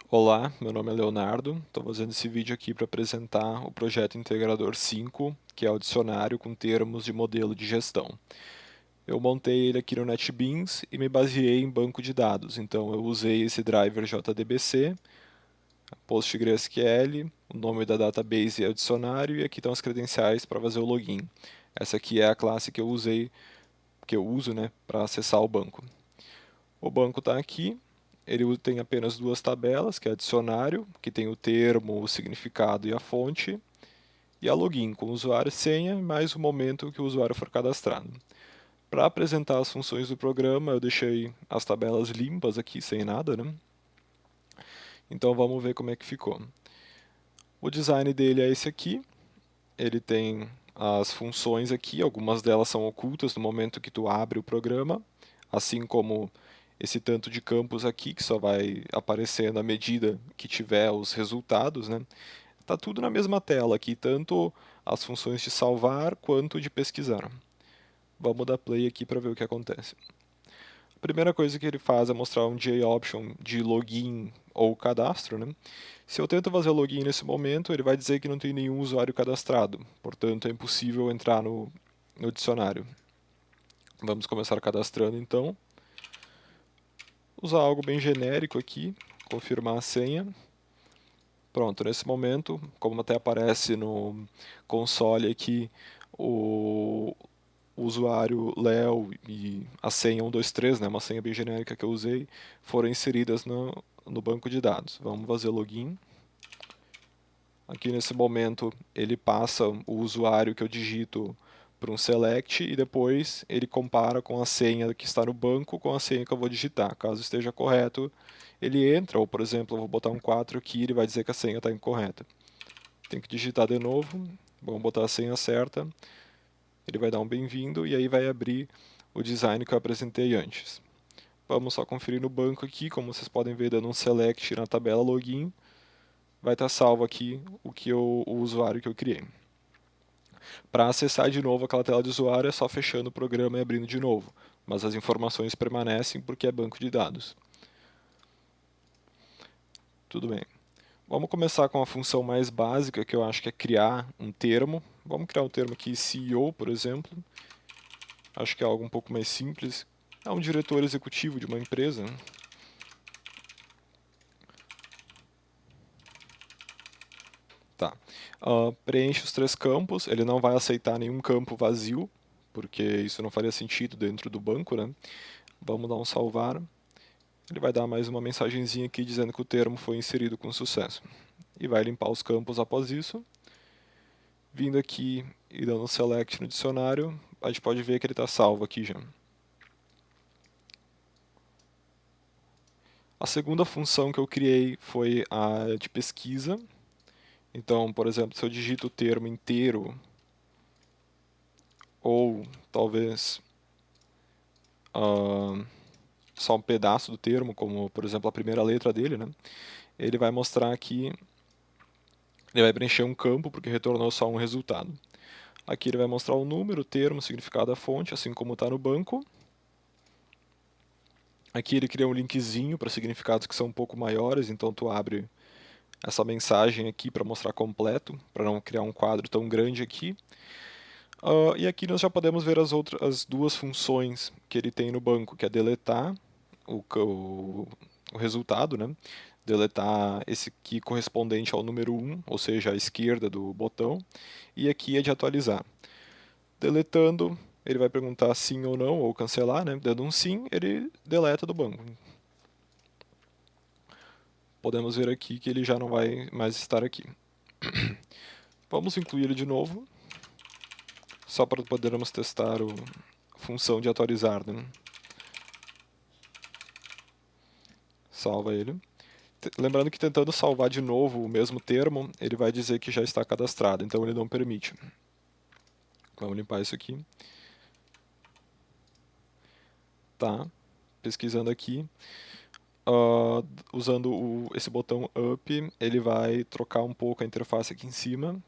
Olá, meu nome é Leonardo. Estou fazendo esse vídeo aqui para apresentar o projeto Integrador 5, que é o dicionário com termos de modelo de gestão. Eu montei ele aqui no NetBeans e me baseei em banco de dados. Então eu usei esse driver JDBC, PostgreSQL, o nome da database é o dicionário e aqui estão as credenciais para fazer o login. Essa aqui é a classe que eu uso, né, para acessar o banco. O banco está aqui. Ele tem apenas duas tabelas, que é dicionário, que tem o termo, o significado e a fonte, e a login, com usuário e senha, mais o momento que o usuário for cadastrado. Para apresentar as funções do programa, eu deixei as tabelas limpas aqui, sem nada, né? Então vamos ver como é que ficou. O design dele é esse aqui. Ele tem as funções aqui, algumas delas são ocultas no momento que tu abre o programa, assim como esse tanto de campos aqui, que só vai aparecer na medida que tiver os resultados, né? Tá tudo na mesma tela aqui, tanto as funções de salvar quanto de pesquisar. Vamos dar play aqui para ver o que acontece. A primeira coisa que ele faz é mostrar um JOption de login ou cadastro, né? Se eu tento fazer login nesse momento, ele vai dizer que não tem nenhum usuário cadastrado, portanto é impossível entrar no dicionário. Vamos começar cadastrando então. Usar algo bem genérico aqui, confirmar a senha. Pronto, nesse momento, como até aparece no console aqui, o usuário Léo e a senha 123, né, uma senha bem genérica que eu usei, foram inseridas no banco de dados. Vamos fazer login. Aqui nesse momento ele passa o usuário que eu digito para um select e depois ele compara com a senha que está no banco com a senha que eu vou digitar. Caso esteja correto, ele entra, ou por exemplo, eu vou botar um 4 aqui e ele vai dizer que a senha está incorreta. Tem que digitar de novo, vamos botar a senha certa, ele vai dar um bem-vindo e aí vai abrir o design que eu apresentei antes. Vamos só conferir no banco aqui, como vocês podem ver dando um select na tabela login, vai estar salvo aqui o usuário que eu criei. Para acessar de novo aquela tela de usuário é só fechando o programa e abrindo de novo, mas as informações permanecem porque é banco de dados. Tudo bem. Vamos começar com a função mais básica, que eu acho que é criar um termo. Vamos criar um termo aqui, CEO, por exemplo. Acho que é algo um pouco mais simples. É um diretor executivo de uma empresa, né? Tá. Preenche os três campos. Ele não vai aceitar nenhum campo vazio, porque isso não faria sentido dentro do banco, né? Vamos dar um salvar. Ele vai dar mais uma mensagenzinha aqui dizendo que o termo foi inserido com sucesso. E vai limpar os campos após isso. Vindo aqui e dando select no dicionário, a gente pode ver que ele está salvo aqui já. A segunda função que eu criei foi a de pesquisa. Então, por exemplo, se eu digito o termo inteiro, ou talvez só um pedaço do termo, como por exemplo a primeira letra dele, né? Ele vai mostrar aqui, ele vai preencher um campo porque retornou só um resultado. Aqui ele vai mostrar o número, o termo, o significado da fonte, assim como está no banco. Aqui ele cria um linkzinho para significados que são um pouco maiores, então tu abre essa mensagem aqui para mostrar completo, para não criar um quadro tão grande aqui. E aqui nós já podemos ver as duas funções que ele tem no banco, que é deletar o resultado, né? Deletar esse aqui correspondente ao número 1, ou seja, à esquerda do botão, e aqui é de atualizar. Deletando, ele vai perguntar sim ou não, ou cancelar, né? Dando um sim, ele deleta do banco. Podemos ver aqui que ele já não vai mais estar aqui. Vamos incluir ele de novo, só para podermos testar a função de atualizar, né? Salva ele. Lembrando que tentando salvar de novo o mesmo termo, ele vai dizer que já está cadastrado, então ele não permite. Vamos limpar isso aqui. Tá, pesquisando aqui. Usando esse botão up, ele vai trocar um pouco a interface aqui em cima,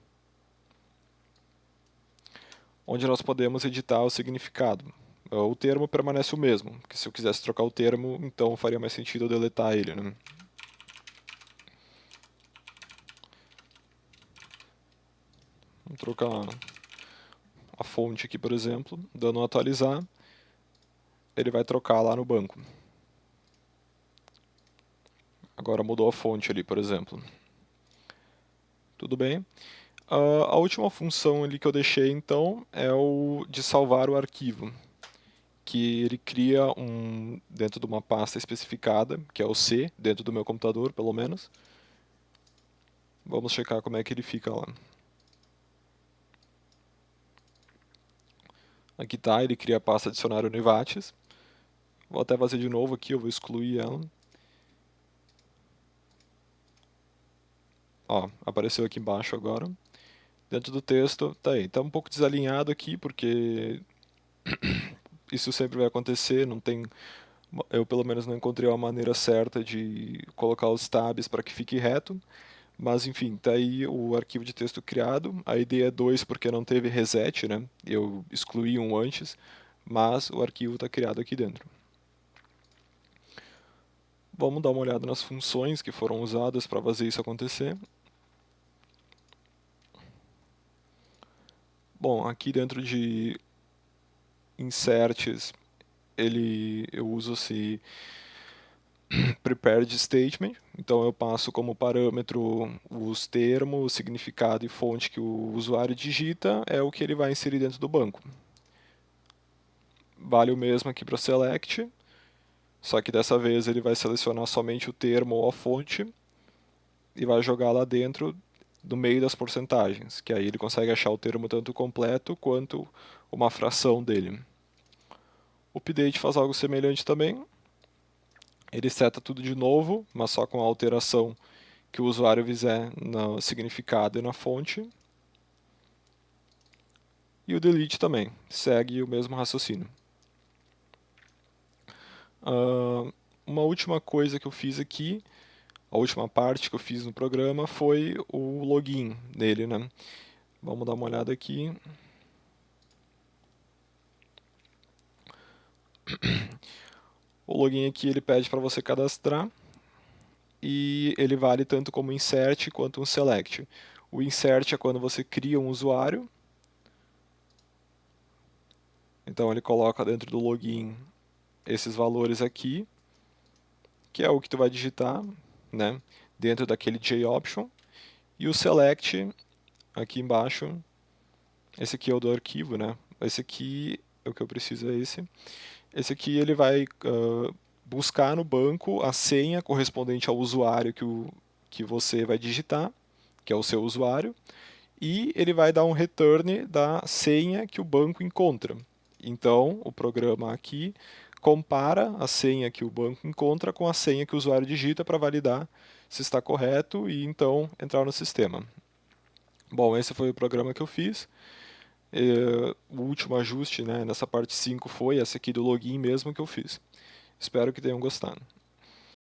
onde nós podemos editar o significado. O termo permanece o mesmo, porque se eu quisesse trocar o termo, então faria mais sentido eu deletar ele, né? Vamos trocar a fonte aqui, por exemplo, dando um atualizar, ele vai trocar lá no banco. Agora mudou a fonte ali, por exemplo. Tudo bem? A última função ali que eu deixei, então, é o de salvar o arquivo, que ele cria dentro de uma pasta especificada, que é o C, dentro do meu computador, pelo menos. Vamos checar como é que ele fica lá. Aqui tá, ele cria a pasta dicionário Univates. Vou até fazer de novo aqui, eu vou excluir ela. Ó, apareceu aqui embaixo agora. Dentro do texto, tá aí. Tá um pouco desalinhado aqui, porque isso sempre vai acontecer, não tem... Eu pelo menos não encontrei uma maneira certa de colocar os tabs para que fique reto. Mas enfim, tá aí o arquivo de texto criado. A ID é 2 porque não teve reset, né? Eu excluí um antes, mas o arquivo está criado aqui dentro. Vamos dar uma olhada nas funções que foram usadas para fazer isso acontecer. Bom, aqui dentro de inserts, eu uso esse prepared statement, então eu passo como parâmetro os termos, o significado e fonte que o usuário digita, é o que ele vai inserir dentro do banco. Vale o mesmo aqui para o select, só que dessa vez ele vai selecionar somente o termo ou a fonte e vai jogar lá dentro do meio das porcentagens, que aí ele consegue achar o termo tanto completo quanto uma fração dele. O update faz algo semelhante também. Ele seta tudo de novo, mas só com a alteração que o usuário fizer no significado e na fonte. E o delete também, segue o mesmo raciocínio. Uma última coisa que eu fiz aqui, a última parte que eu fiz no programa foi o login nele, né? Vamos dar uma olhada aqui. O login aqui ele pede para você cadastrar e ele vale tanto como insert quanto um select. O insert é quando você cria um usuário, então ele coloca dentro do login esses valores aqui, que é o que tu vai digitar, né, dentro daquele JOption, e o select aqui embaixo, esse aqui é o do arquivo, né, esse aqui, o que eu preciso é esse. Esse aqui ele vai buscar no banco a senha correspondente ao usuário que você vai digitar, que é o seu usuário, e ele vai dar um return da senha que o banco encontra. Então, o programa aqui compara a senha que o banco encontra com a senha que o usuário digita para validar se está correto e então entrar no sistema. Bom, esse foi o programa que eu fiz. O último ajuste, né, nessa parte 5 foi essa aqui do login mesmo que eu fiz. Espero que tenham gostado.